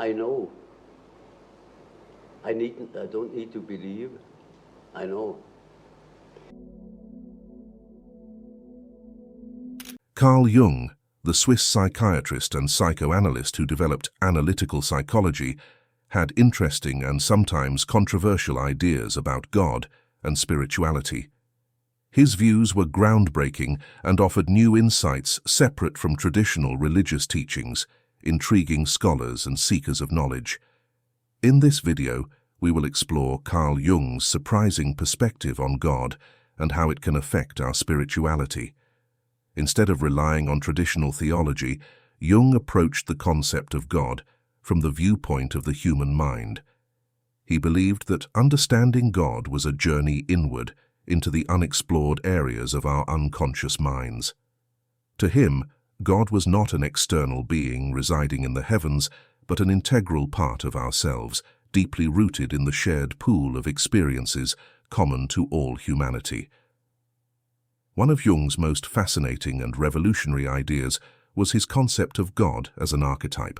I know. I don't need to believe. I know. Carl Jung, the Swiss psychiatrist and psychoanalyst who developed analytical psychology, had interesting and sometimes controversial ideas about God and spirituality. His views were groundbreaking and offered new insights separate from traditional religious teachings, intriguing scholars and seekers of knowledge. In this video, we will explore Carl Jung's surprising perspective on God and how it can affect our spirituality. Instead of relying on traditional theology, Jung approached the concept of God from the viewpoint of the human mind. He believed that understanding God was a journey inward into the unexplored areas of our unconscious minds. To him, God was not an external being residing in the heavens, but an integral part of ourselves, deeply rooted in the shared pool of experiences common to all humanity. One of Jung's most fascinating and revolutionary ideas was his concept of God as an archetype.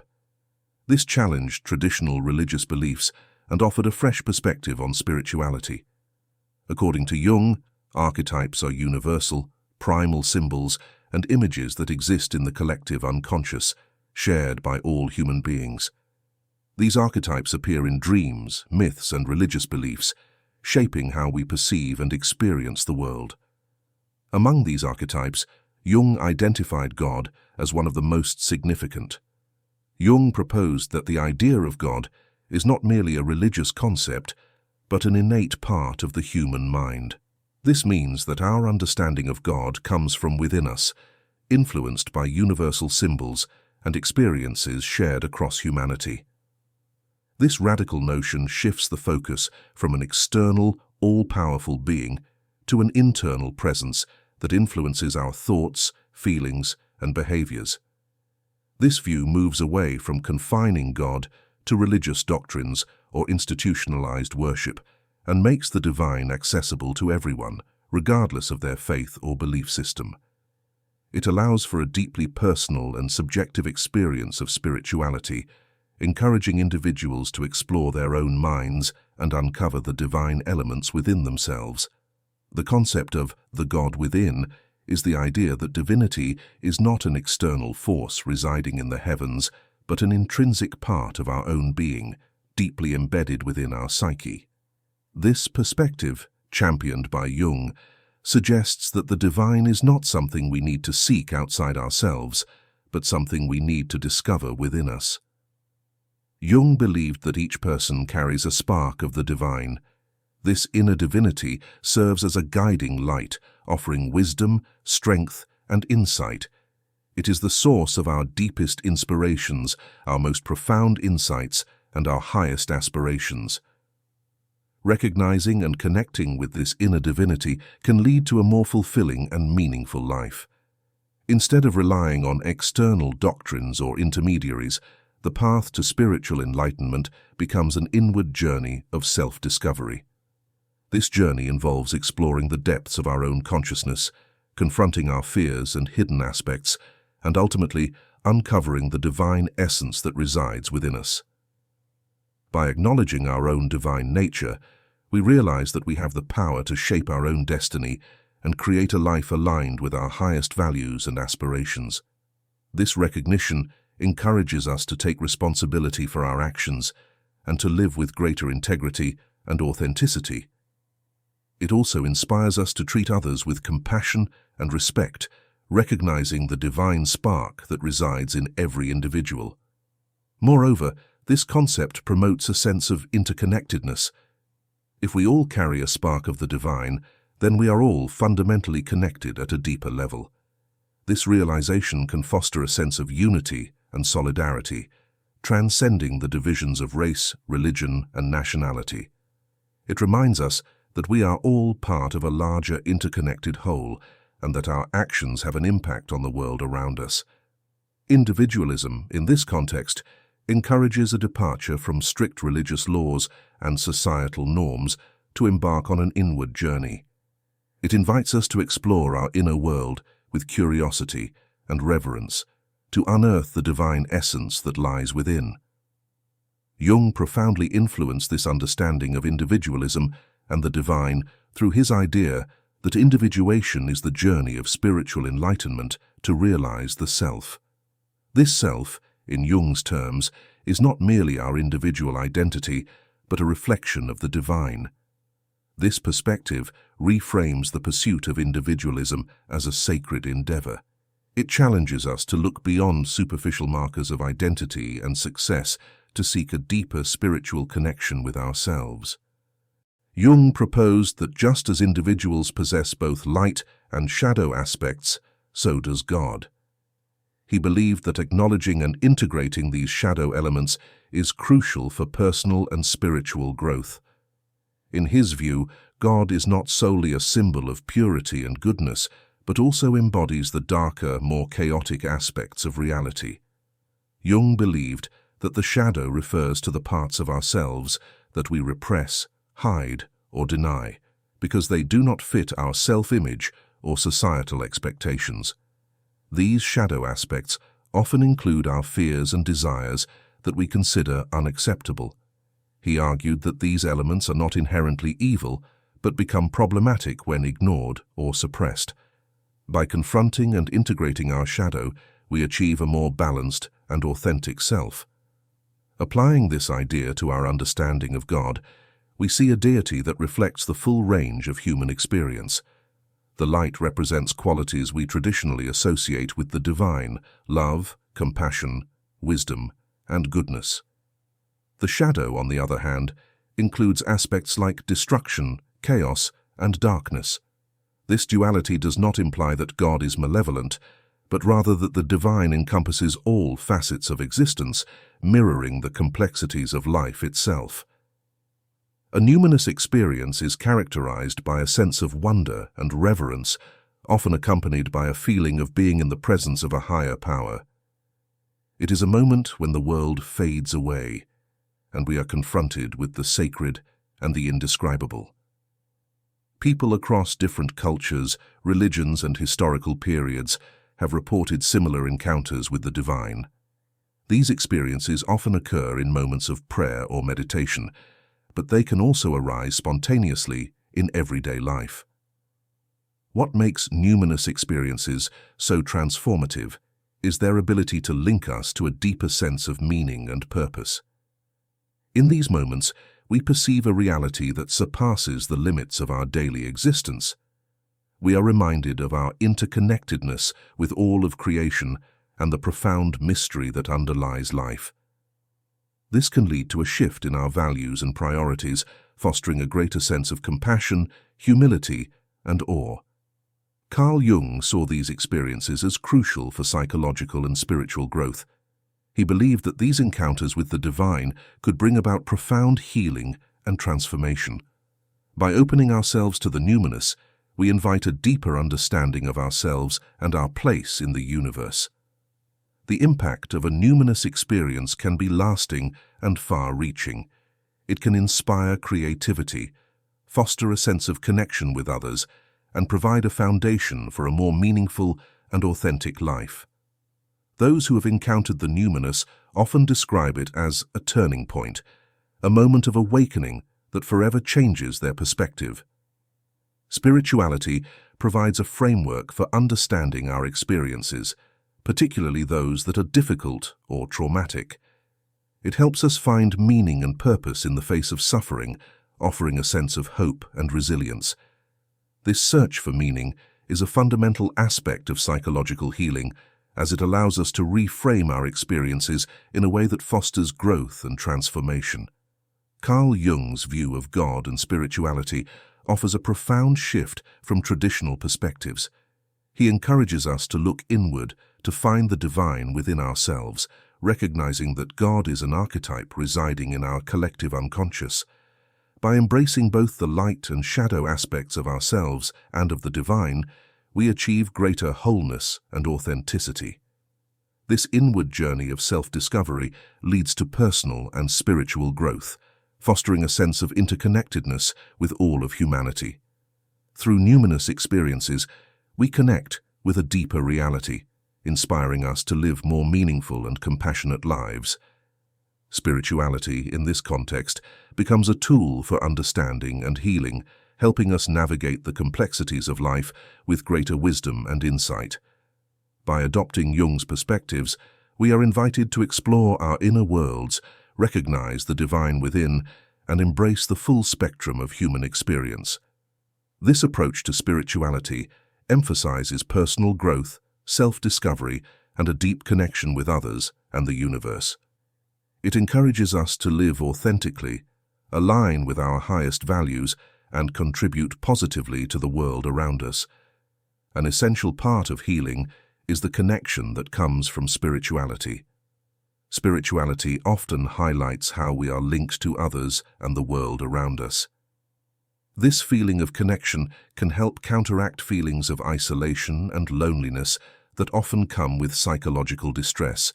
This challenged traditional religious beliefs and offered a fresh perspective on spirituality. According to Jung, archetypes are universal, primal symbols and images that exist in the collective unconscious, shared by all human beings. These archetypes appear in dreams, myths, and religious beliefs, shaping how we perceive and experience the world. Among these archetypes, Jung identified God as one of the most significant. Jung proposed that the idea of God is not merely a religious concept, but an innate part of the human mind. This means that our understanding of God comes from within us, influenced by universal symbols and experiences shared across humanity. This radical notion shifts the focus from an external, all-powerful being to an internal presence that influences our thoughts, feelings, and behaviors. This view moves away from confining God to religious doctrines or institutionalized worship and makes the divine accessible to everyone, regardless of their faith or belief system. It allows for a deeply personal and subjective experience of spirituality, encouraging individuals to explore their own minds and uncover the divine elements within themselves. The concept of the God within is the idea that divinity is not an external force residing in the heavens, but an intrinsic part of our own being, deeply embedded within our psyche. This perspective, championed by Jung, suggests that the divine is not something we need to seek outside ourselves, but something we need to discover within us. Jung believed that each person carries a spark of the divine. This inner divinity serves as a guiding light, offering wisdom, strength, and insight. It is the source of our deepest inspirations, our most profound insights, and our highest aspirations. Recognizing and connecting with this inner divinity can lead to a more fulfilling and meaningful life. Instead of relying on external doctrines or intermediaries, the path to spiritual enlightenment becomes an inward journey of self-discovery. This journey involves exploring the depths of our own consciousness, confronting our fears and hidden aspects, and ultimately uncovering the divine essence that resides within us. By acknowledging our own divine nature, we realize that we have the power to shape our own destiny and create a life aligned with our highest values and aspirations. This recognition encourages us to take responsibility for our actions and to live with greater integrity and authenticity. It also inspires us to treat others with compassion and respect, recognizing the divine spark that resides in every individual. Moreover, this concept promotes a sense of interconnectedness. If we all carry a spark of the divine, then we are all fundamentally connected at a deeper level. This realization can foster a sense of unity and solidarity, transcending the divisions of race, religion, and nationality. It reminds us that we are all part of a larger interconnected whole and that our actions have an impact on the world around us. Individualism, in this context, encourages a departure from strict religious laws and societal norms to embark on an inward journey. It invites us to explore our inner world with curiosity and reverence, to unearth the divine essence that lies within. Jung profoundly influenced this understanding of individualism and the divine through his idea that individuation is the journey of spiritual enlightenment to realize the self. This self, in Jung's terms, is not merely our individual identity, but a reflection of the divine. This perspective reframes the pursuit of individualism as a sacred endeavor. It challenges us to look beyond superficial markers of identity and success to seek a deeper spiritual connection with ourselves. Jung proposed that just as individuals possess both light and shadow aspects, so does God. He believed that acknowledging and integrating these shadow elements is crucial for personal and spiritual growth. In his view, God is not solely a symbol of purity and goodness, but also embodies the darker, more chaotic aspects of reality. Jung believed that the shadow refers to the parts of ourselves that we repress, hide, or deny, because they do not fit our self-image or societal expectations. These shadow aspects often include our fears and desires that we consider unacceptable. He argued that these elements are not inherently evil, but become problematic when ignored or suppressed. By confronting and integrating our shadow, we achieve a more balanced and authentic self. Applying this idea to our understanding of God, we see a deity that reflects the full range of human experience. The light represents qualities we traditionally associate with the divine: love, compassion, wisdom, and goodness. The shadow, on the other hand, includes aspects like destruction, chaos, and darkness. This duality does not imply that God is malevolent, but rather that the divine encompasses all facets of existence, mirroring the complexities of life itself. A numinous experience is characterized by a sense of wonder and reverence, often accompanied by a feeling of being in the presence of a higher power. It is a moment when the world fades away, and we are confronted with the sacred and the indescribable. People across different cultures, religions, and historical periods have reported similar encounters with the divine. These experiences often occur in moments of prayer or meditation, but they can also arise spontaneously in everyday life. What makes numinous experiences so transformative is their ability to link us to a deeper sense of meaning and purpose. In these moments, we perceive a reality that surpasses the limits of our daily existence. We are reminded of our interconnectedness with all of creation and the profound mystery that underlies life. This can lead to a shift in our values and priorities, fostering a greater sense of compassion, humility, and awe. Carl Jung saw these experiences as crucial for psychological and spiritual growth. He believed that these encounters with the divine could bring about profound healing and transformation. By opening ourselves to the numinous, we invite a deeper understanding of ourselves and our place in the universe. The impact of a numinous experience can be lasting and far-reaching. It can inspire creativity, foster a sense of connection with others, and provide a foundation for a more meaningful and authentic life. Those who have encountered the numinous often describe it as a turning point, a moment of awakening that forever changes their perspective. Spirituality provides a framework for understanding our experiences, particularly those that are difficult or traumatic. It helps us find meaning and purpose in the face of suffering, offering a sense of hope and resilience. This search for meaning is a fundamental aspect of psychological healing, as it allows us to reframe our experiences in a way that fosters growth and transformation. Carl Jung's view of God and spirituality offers a profound shift from traditional perspectives. He encourages us to look inward, to find the divine within ourselves, recognizing that God is an archetype residing in our collective unconscious. By embracing both the light and shadow aspects of ourselves and of the divine, we achieve greater wholeness and authenticity. This inward journey of self-discovery leads to personal and spiritual growth, fostering a sense of interconnectedness with all of humanity. Through numinous experiences, we connect with a deeper reality, inspiring us to live more meaningful and compassionate lives. Spirituality, in this context, becomes a tool for understanding and healing, helping us navigate the complexities of life with greater wisdom and insight. By adopting Jung's perspectives, we are invited to explore our inner worlds, recognize the divine within, and embrace the full spectrum of human experience. This approach to spirituality emphasizes personal growth, self-discovery, and a deep connection with others and the universe. It encourages us to live authentically, align with our highest values, and contribute positively to the world around us. An essential part of healing is the connection that comes from spirituality. Spirituality often highlights how we are linked to others and the world around us. This feeling of connection can help counteract feelings of isolation and loneliness that often come with psychological distress,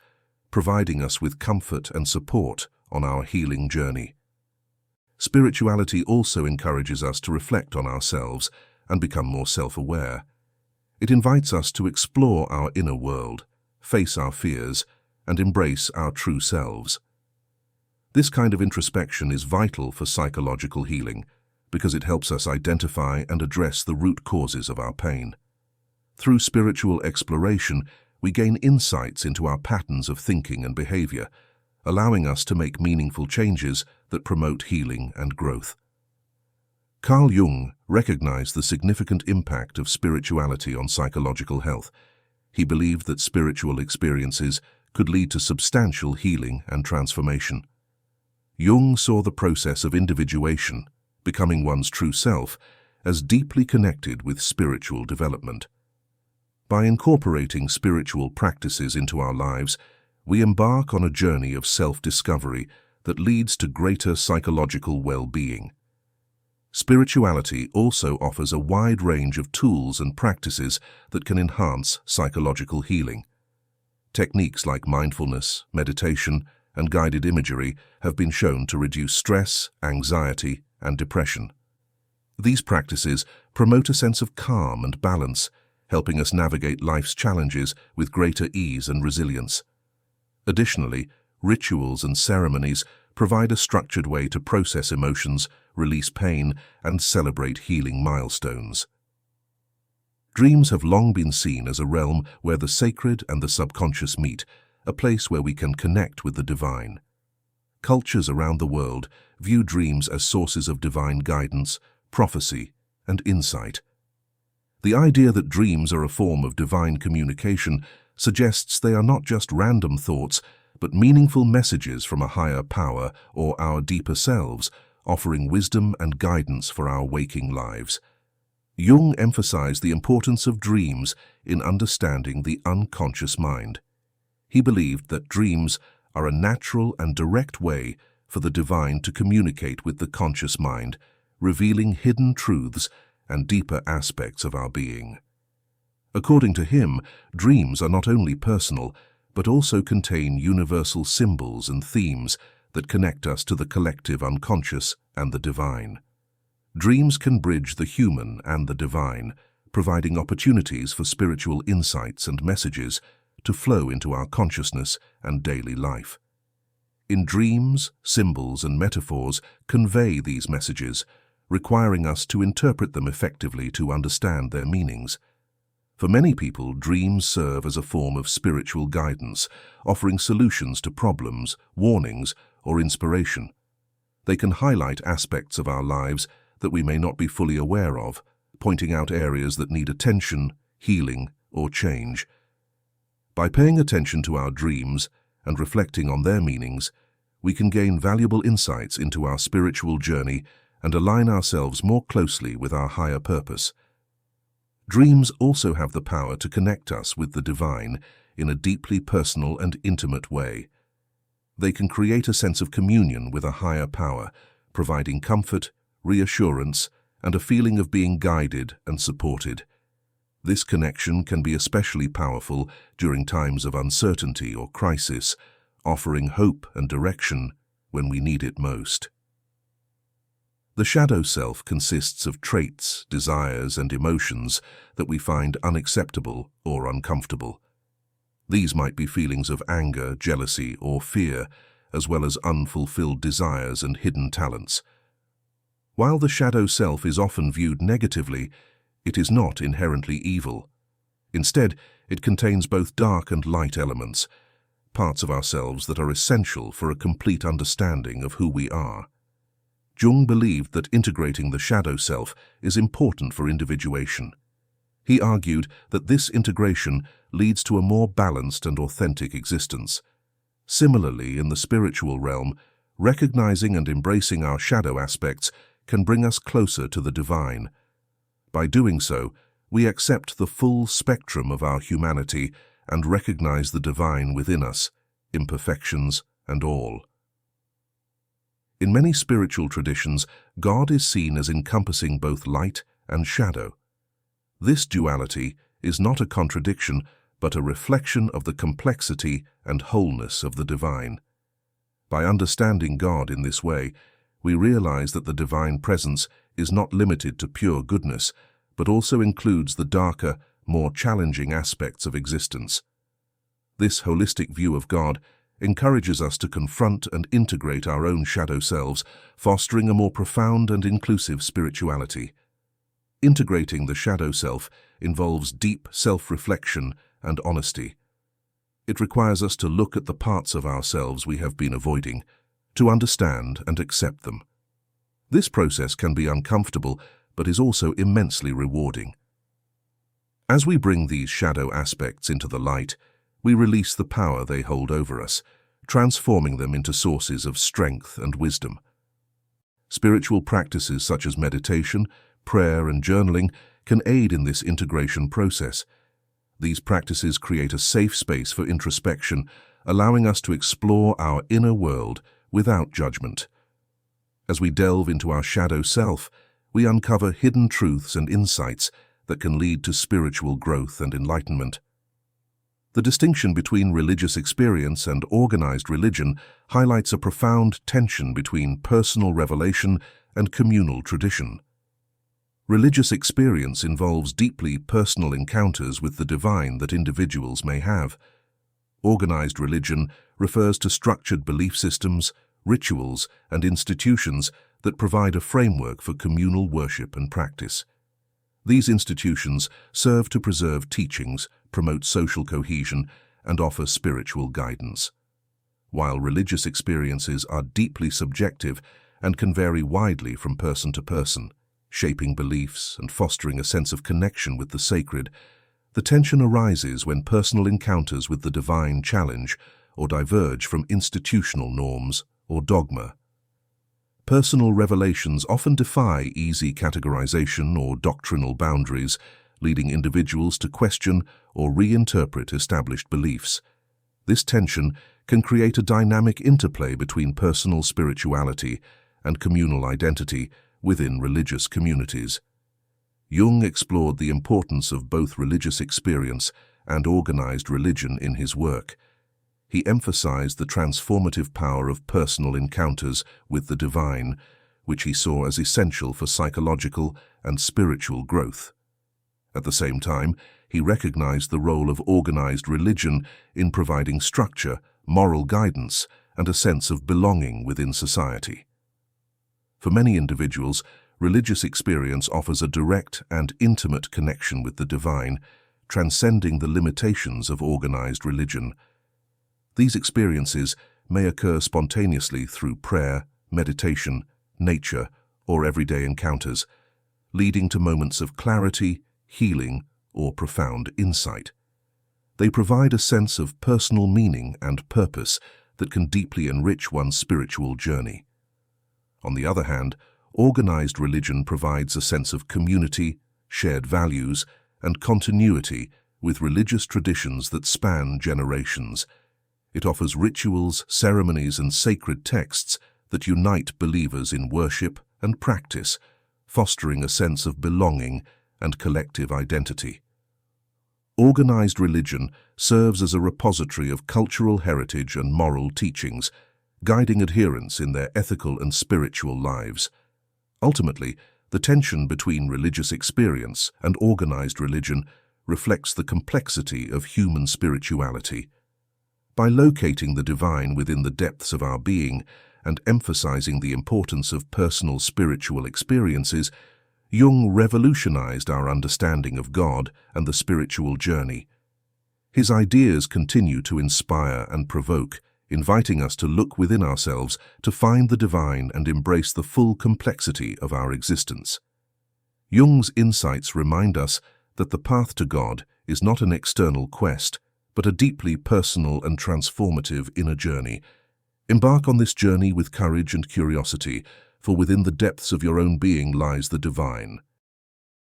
providing us with comfort and support on our healing journey. Spirituality also encourages us to reflect on ourselves and become more self-aware. It invites us to explore our inner world, face our fears, and embrace our true selves. This kind of introspection is vital for psychological healing because it helps us identify and address the root causes of our pain. Through spiritual exploration, we gain insights into our patterns of thinking and behavior, allowing us to make meaningful changes that promote healing and growth. Carl Jung recognized the significant impact of spirituality on psychological health. He believed that spiritual experiences could lead to substantial healing and transformation. Jung saw the process of individuation, becoming one's true self, as deeply connected with spiritual development. By incorporating spiritual practices into our lives, we embark on a journey of self-discovery that leads to greater psychological well-being. Spirituality also offers a wide range of tools and practices that can enhance psychological healing. Techniques like mindfulness, meditation, and guided imagery have been shown to reduce stress, anxiety, and depression. These practices promote a sense of calm and balance, helping us navigate life's challenges with greater ease and resilience. Additionally, rituals and ceremonies provide a structured way to process emotions, release pain, and celebrate healing milestones. Dreams have long been seen as a realm where the sacred and the subconscious meet, a place where we can connect with the divine. Cultures around the world view dreams as sources of divine guidance, prophecy, and insight. The idea that dreams are a form of divine communication suggests they are not just random thoughts, but meaningful messages from a higher power or our deeper selves, offering wisdom and guidance for our waking lives. Jung emphasized the importance of dreams in understanding the unconscious mind. He believed that dreams are a natural and direct way for the divine to communicate with the conscious mind, revealing hidden truths and deeper aspects of our being. According to him, dreams are not only personal, but also contain universal symbols and themes that connect us to the collective unconscious and the divine. Dreams can bridge the human and the divine, providing opportunities for spiritual insights and messages to flow into our consciousness and daily life. In dreams, symbols and metaphors convey these messages, requiring us to interpret them effectively to understand their meanings. For many people, dreams serve as a form of spiritual guidance, offering solutions to problems, warnings, or inspiration. They can highlight aspects of our lives that we may not be fully aware of, pointing out areas that need attention, healing, or change. By paying attention to our dreams and reflecting on their meanings, we can gain valuable insights into our spiritual journey and align ourselves more closely with our higher purpose. Dreams also have the power to connect us with the divine in a deeply personal and intimate way. They can create a sense of communion with a higher power, providing comfort, reassurance, and a feeling of being guided and supported. This connection can be especially powerful during times of uncertainty or crisis, offering hope and direction when we need it most. The shadow self consists of traits, desires, and emotions that we find unacceptable or uncomfortable. These might be feelings of anger, jealousy, or fear, as well as unfulfilled desires and hidden talents. While the shadow self is often viewed negatively, it is not inherently evil. Instead, it contains both dark and light elements, parts of ourselves that are essential for a complete understanding of who we are. Jung believed that integrating the shadow self is important for individuation. He argued that this integration leads to a more balanced and authentic existence. Similarly, in the spiritual realm, recognizing and embracing our shadow aspects can bring us closer to the divine. By doing so, we accept the full spectrum of our humanity and recognize the divine within us, imperfections and all. In many spiritual traditions, God is seen as encompassing both light and shadow. This duality is not a contradiction, but a reflection of the complexity and wholeness of the divine. By understanding God in this way, we realize that the divine presence is not limited to pure goodness, but also includes the darker, more challenging aspects of existence. This holistic view of God encourages us to confront and integrate our own shadow selves, fostering a more profound and inclusive spirituality. Integrating the shadow self involves deep self-reflection and honesty. It requires us to look at the parts of ourselves we have been avoiding, to understand and accept them. This process can be uncomfortable, but is also immensely rewarding. As we bring these shadow aspects into the light, we release the power they hold over us, transforming them into sources of strength and wisdom. Spiritual practices such as meditation, prayer, and journaling can aid in this integration process. These practices create a safe space for introspection, allowing us to explore our inner world without judgment. As we delve into our shadow self, we uncover hidden truths and insights that can lead to spiritual growth and enlightenment. The distinction between religious experience and organized religion highlights a profound tension between personal revelation and communal tradition. Religious experience involves deeply personal encounters with the divine that individuals may have. Organized religion refers to structured belief systems, rituals, and institutions that provide a framework for communal worship and practice. These institutions serve to preserve teachings, promote social cohesion, and offer spiritual guidance. While religious experiences are deeply subjective and can vary widely from person to person, shaping beliefs and fostering a sense of connection with the sacred, the tension arises when personal encounters with the divine challenge or diverge from institutional norms or dogma. Personal revelations often defy easy categorization or doctrinal boundaries, leading individuals to question or reinterpret established beliefs. This tension can create a dynamic interplay between personal spirituality and communal identity within religious communities. Jung explored the importance of both religious experience and organized religion in his work. He emphasized the transformative power of personal encounters with the divine, which he saw as essential for psychological and spiritual growth. At the same time, he recognized the role of organized religion in providing structure, moral guidance, and a sense of belonging within society. For many individuals, religious experience offers a direct and intimate connection with the divine, transcending the limitations of organized religion. These experiences may occur spontaneously through prayer, meditation, nature, or everyday encounters, leading to moments of clarity, healing, or profound insight. They provide a sense of personal meaning and purpose that can deeply enrich one's spiritual journey. On the other hand, organized religion provides a sense of community, shared values, and continuity with religious traditions that span generations. It offers rituals, ceremonies, and sacred texts that unite believers in worship and practice, fostering a sense of belonging and collective identity. Organized religion serves as a repository of cultural heritage and moral teachings, guiding adherents in their ethical and spiritual lives. Ultimately, the tension between religious experience and organized religion reflects the complexity of human spirituality. By locating the divine within the depths of our being and emphasizing the importance of personal spiritual experiences, Jung revolutionized our understanding of God and the spiritual journey. His ideas continue to inspire and provoke, inviting us to look within ourselves to find the divine and embrace the full complexity of our existence. Jung's insights remind us that the path to God is not an external quest, but a deeply personal and transformative inner journey. Embark on this journey with courage and curiosity, for within the depths of your own being lies the divine.